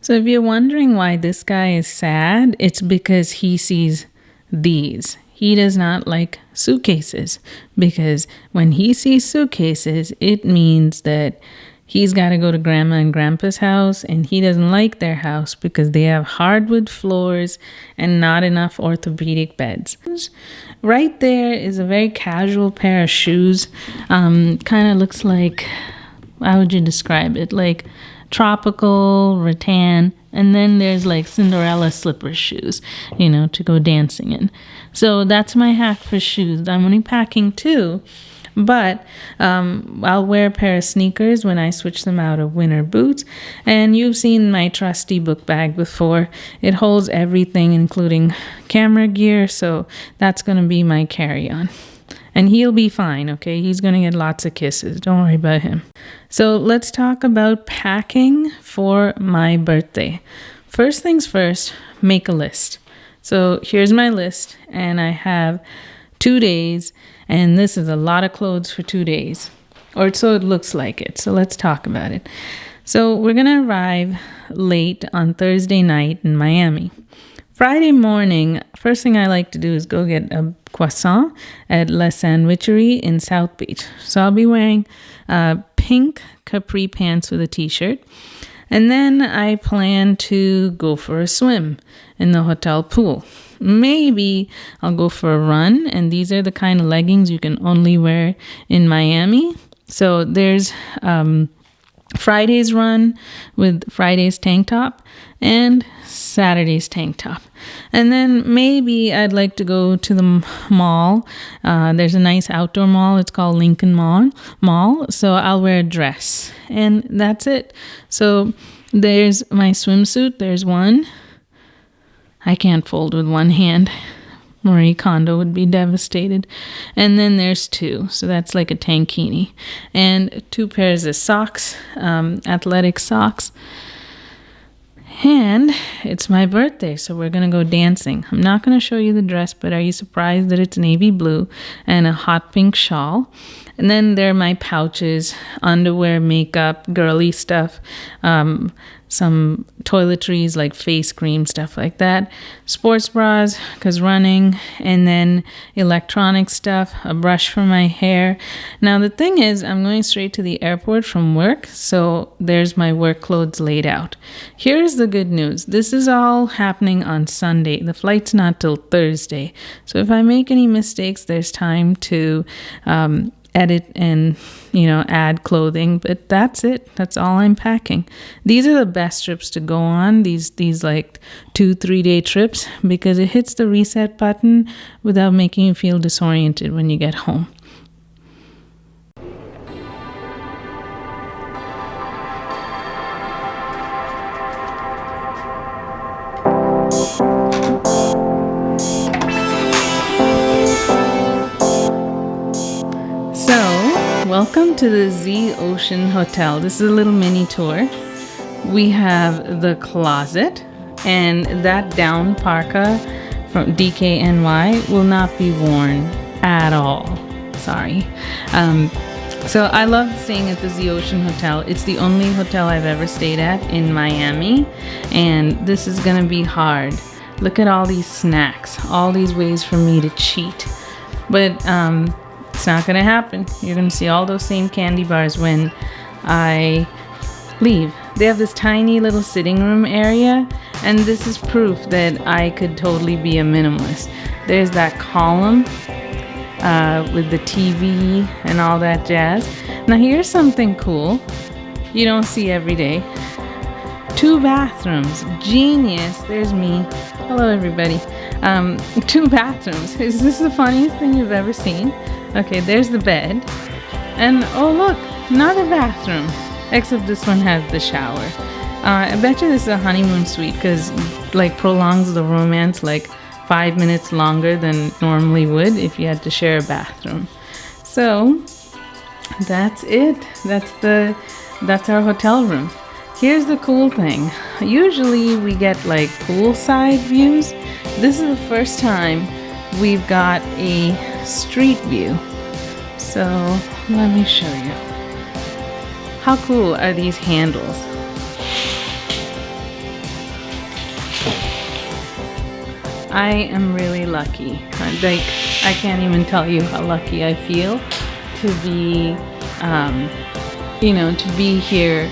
So if you're wondering why this guy is sad, it's because he sees these. He does not like suitcases because when he sees suitcases, it means that he's got to go to grandma and grandpa's house, and he doesn't like their house because they have hardwood floors and not enough orthopedic beds. Right there is a very casual pair of shoes. Kind of looks like, how would you describe it? Like tropical, rattan, and then there's like Cinderella slipper shoes, to go dancing in. So that's my hack for shoes. I'm only packing 2, but I'll wear a pair of sneakers when I switch them out of winter boots. And you've seen my trusty book bag before. It holds everything, including camera gear, so that's going to be my carry-on. And he'll be fine, okay? He's going to get lots of kisses. Don't worry about him. So let's talk about packing for my birthday. First things first, make a list. So here's my list, and I have 2 days, and this is a lot of clothes for 2 days. Or so it looks like it. So let's talk about it. So we're going to arrive late on Thursday night in Miami. Friday morning, first thing I like to do is go get a croissant at La Sandwicherie in South Beach. So I'll be wearing pink capri pants with a t-shirt. And then I plan to go for a swim in the hotel pool. Maybe I'll go for a run. And these are the kind of leggings you can only wear in Miami. So there's Friday's run with Friday's tank top and Saturday's tank top. And then maybe I'd like to go to the mall. There's a nice outdoor mall. It's called Lincoln Mall. So I'll wear a dress. And that's it. So there's my swimsuit. There's one. I can't fold with one hand. Marie Kondo would be devastated. And then there's 2. So that's like a tankini. And 2 pairs of socks, athletic socks. And it's my birthday, so we're going to go dancing. I'm not going to show you the dress, but are you surprised that it's navy blue and a hot pink shawl? And then there are my pouches, underwear, makeup, girly stuff, some toiletries like face cream, stuff like that, sports bras, because running, and then electronic stuff, a brush for my hair. Now, the thing is, I'm going straight to the airport from work, so there's my work clothes laid out. Here's the good news. This is all happening on Sunday. The flight's not till Thursday. So if I make any mistakes, there's time to edit and add clothing, but that's it. That's all I'm packing. These are the best trips to go on, these like 2-3 day trips, because it hits the reset button without making you feel disoriented when you get home. Welcome to the Z Ocean Hotel. This is a little mini tour. We have the closet, and that down parka from DKNY will not be worn at all. Sorry. So I love staying at the Z Ocean Hotel. It's the only hotel I've ever stayed at in Miami, and this is going to be hard. Look at all these snacks, all these ways for me to cheat. But it's not going to happen. You're going to see all those same candy bars when I leave. They have this tiny little sitting room area, and this is proof that I could totally be a minimalist. There's that column with the TV and all that jazz. Now here's something cool you don't see every day. 2 bathrooms. Genius. There's me. Hello, everybody. 2 bathrooms. Is this the funniest thing you've ever seen? Okay, there's the bed. And oh look, another bathroom. Except this one has the shower. I bet you this is a honeymoon suite because prolongs the romance 5 minutes longer than normally would if you had to share a bathroom. So that's it. That's our hotel room. Here's the cool thing. Usually we get poolside views. This is the first time we've got a street view. So let me show you. How cool are these handles? I am really lucky. Like, I can't even tell you how lucky I feel to be, to be here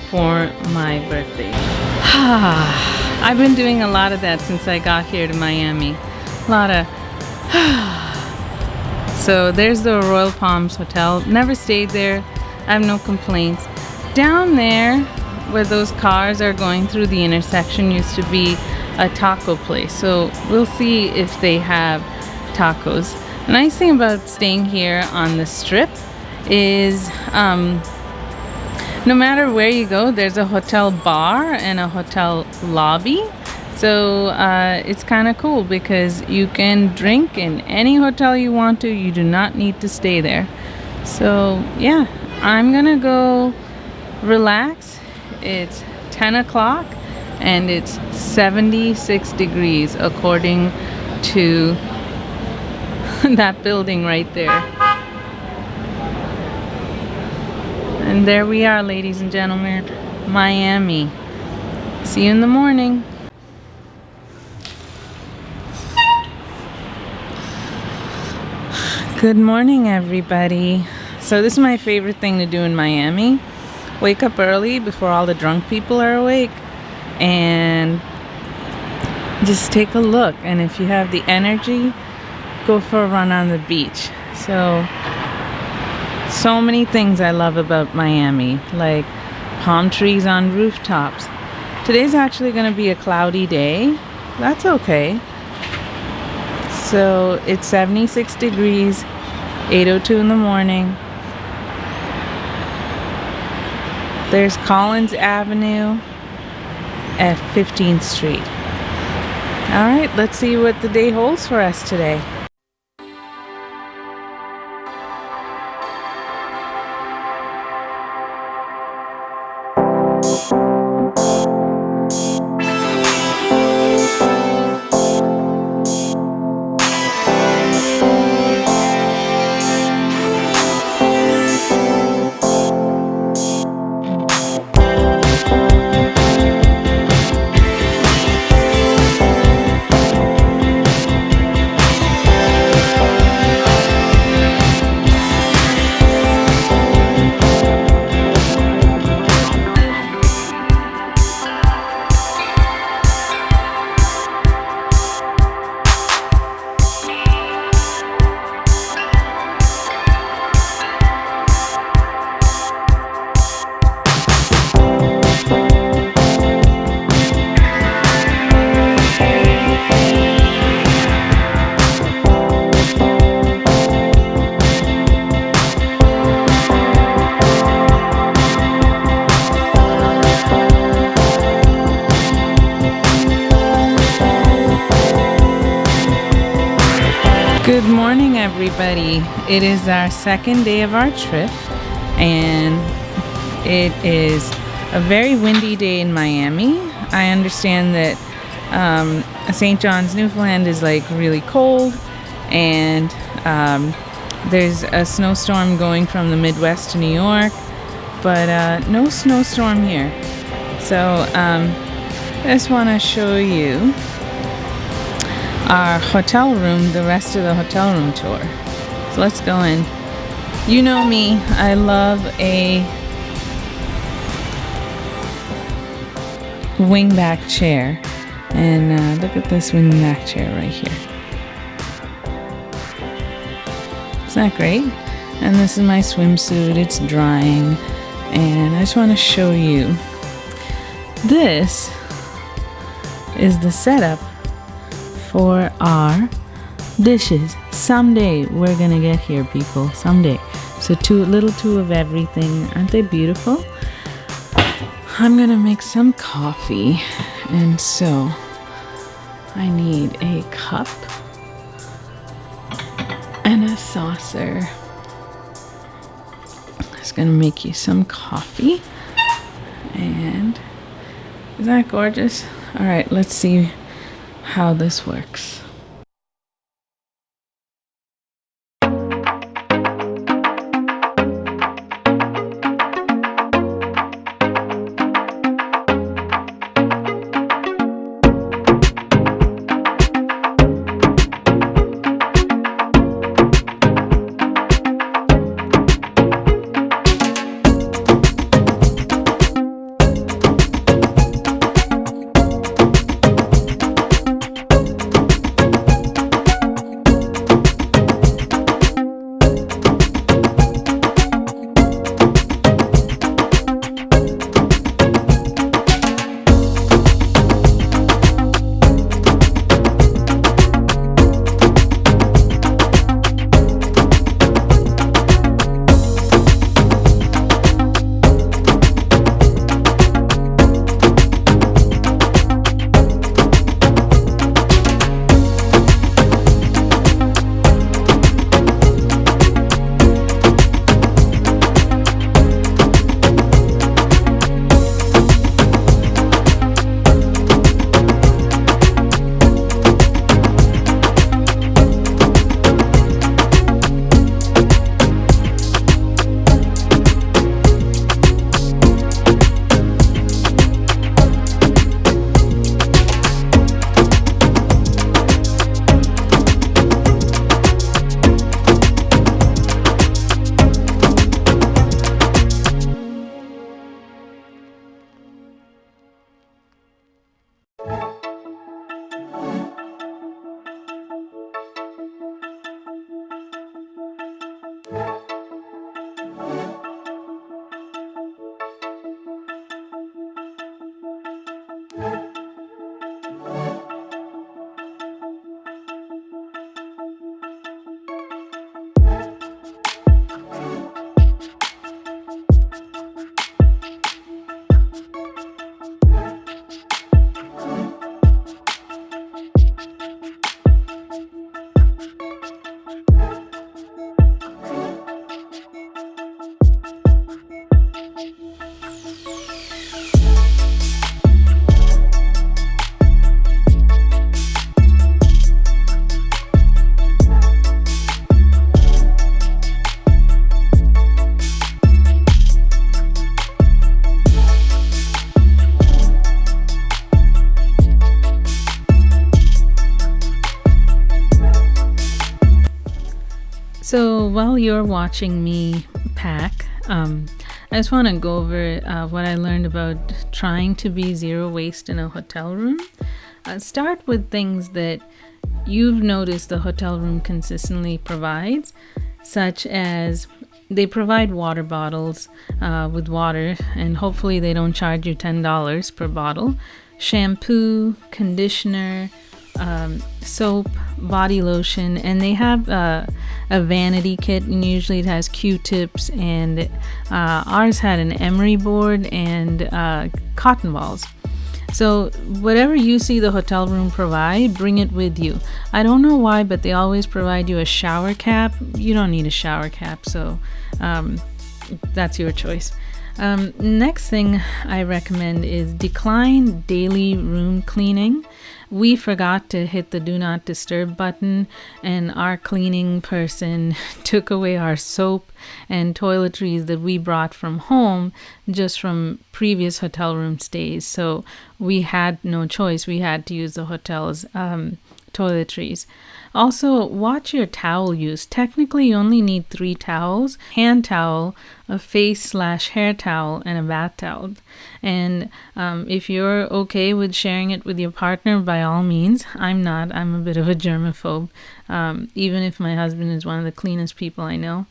for my birthday. I've been doing a lot of that since I got here to Miami. A lot of So there's the Royal Palms Hotel. Never stayed there. I have no complaints. Down there, where those cars are going through the intersection, used to be a taco place. So we'll see if they have tacos. The nice thing about staying here on the Strip is no matter where you go, there's a hotel bar and a hotel lobby. So it's kind of cool because you can drink in any hotel you want to. You do not need to stay there. So yeah, I'm gonna go relax. It's 10 o'clock and it's 76 degrees according to that building right there. And there we are, ladies and gentlemen, Miami. See you in the morning. Good morning, everybody. So this is my favorite thing to do in Miami. Wake up early before all the drunk people are awake and just take a look. And if you have the energy, go for a run on the beach. So many things I love about Miami, like palm trees on rooftops. Today's actually going to be a cloudy day. That's okay. So it's 76 degrees, 8:02 in the morning. There's Collins Avenue at 15th Street. All right, let's see what the day holds for us today. Good morning, everybody. It is our second day of our trip, and it is a very windy day in Miami. I understand that St. John's, Newfoundland is like really cold, and there's a snowstorm going from the Midwest to New York, but no snowstorm here. So I just want to show you our hotel room, the rest of the hotel room tour. So let's go in. You know me, I love a wingback chair. And look at this wingback chair right here. Isn't that great? And this is my swimsuit, it's drying. And I just want to show you. This is the setup for our dishes. Someday we're gonna get here, people. Someday. So two of everything. Aren't they beautiful? I'm gonna make some coffee, and so I need a cup and a saucer. Just gonna make you some coffee. And isn't that gorgeous? All right, let's see how this works. So while you're watching me pack, I just want to go over what I learned about trying to be zero waste in a hotel room. Start with things that you've noticed the hotel room consistently provides, such as they provide water bottles with water, and hopefully they don't charge you $10 per bottle, shampoo, conditioner, soap, body lotion, and they have a vanity kit, and usually it has Q-tips, and ours had an emery board and cotton balls. So whatever you see the hotel room provide, bring it with you. I don't know why, but they always provide you a shower cap. You don't need a shower cap, so that's your choice. Next thing I recommend is decline daily room cleaning. We forgot to hit the do not disturb button, and our cleaning person took away our soap and toiletries that we brought from home just from previous hotel room stays. So we had no choice. We had to use the hotel's toiletries. Also, watch your towel use. Technically, you only need 3 towels: hand towel, a face/hair towel, and a bath towel. And if you're okay with sharing it with your partner, by all means. I'm not. I'm a bit of a germaphobe, even if my husband is one of the cleanest people I know.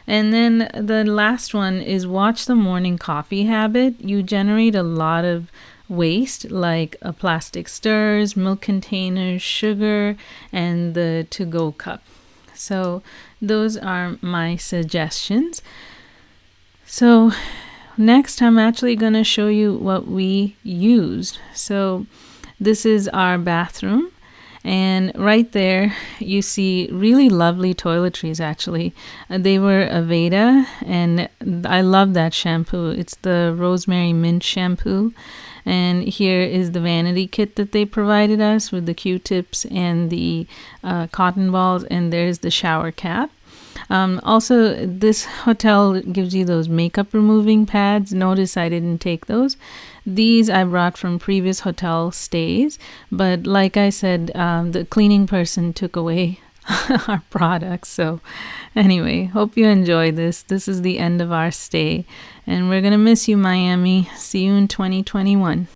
And then the last one is watch the morning coffee habit. You generate a lot of waste, like plastic stirrers, milk containers, sugar, and the to-go cup. So those are my suggestions. So next I'm actually going to show you what we used. So this is our bathroom, and right there you see really lovely toiletries. Actually, they were Aveda, and I love that shampoo. It's the rosemary mint shampoo. And here is the vanity kit that they provided us with the Q-tips and the cotton balls, and there's the shower cap. Also, this hotel gives you those makeup removing pads. Notice I didn't take those. These I brought from previous hotel stays, but like I said, the cleaning person took away our products. So anyway, hope you enjoy this. This is the end of our stay, and we're gonna miss you, Miami. See you in 2021.